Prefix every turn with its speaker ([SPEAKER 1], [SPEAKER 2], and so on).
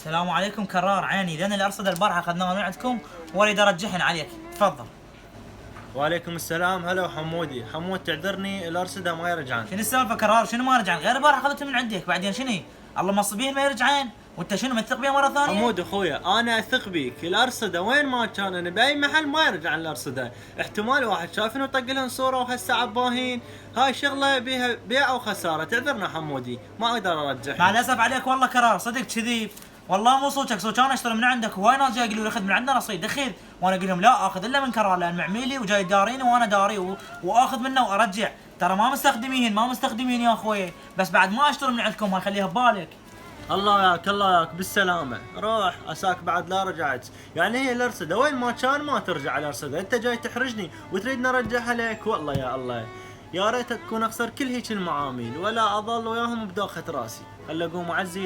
[SPEAKER 1] السلام عليكم كرار عيني، لان الارصده البارحه اخذناها من عندكم واريد ارجعهن عليك، تفضل.
[SPEAKER 2] وعليكم السلام. هلا حمودي. حمود تعذرني الارصده ما يرجعن.
[SPEAKER 1] شنو السالفه كرار؟ شنو ما رجعن؟ غير البارحه اخذتهم من عندك، بعدين شنو؟ الله مصبين ما يرجعن، وانت شنو مثق بيها مره ثانيه؟
[SPEAKER 2] حمود اخويا انا اثق بيك، الارصده وين ما كان انا باي محل ما يرجعن الارصده، احتمال واحد شايفين وطق لهم صوره وهسه عباهين، هاي شغله بيها بيع او خساره، تعذرنا حمودي ما اقدر ارجع.
[SPEAKER 1] مع الاسف عليك والله كرار، صدق كذيب، والله مو صوتك، صوت انا اشتري من عندك، وهاي ناس جاي يقولوا لي اخذ من عندنا رصيد دخيل، وانا اقول لهم لا اخذ الا من كرار لان معميلي وجاي داريني وانا داري واخذ منه وارجع، ترى ما مستخدمين يا اخوي، بس بعد ما اشتري من عندكم هاي خليها ببالك.
[SPEAKER 2] الله ياك الله ياك بالسلامه، روح عساك بعد لا رجعت، يعني هي الارصده وين ما كان ما ترجع الارصده، انت جاي تحرجني وتريدني ارجعها لك، والله يا الله يا ريت اكون اخسر كل هيك المعامل ولا اظل وياهم بداخة راسي. هلا قوم عزي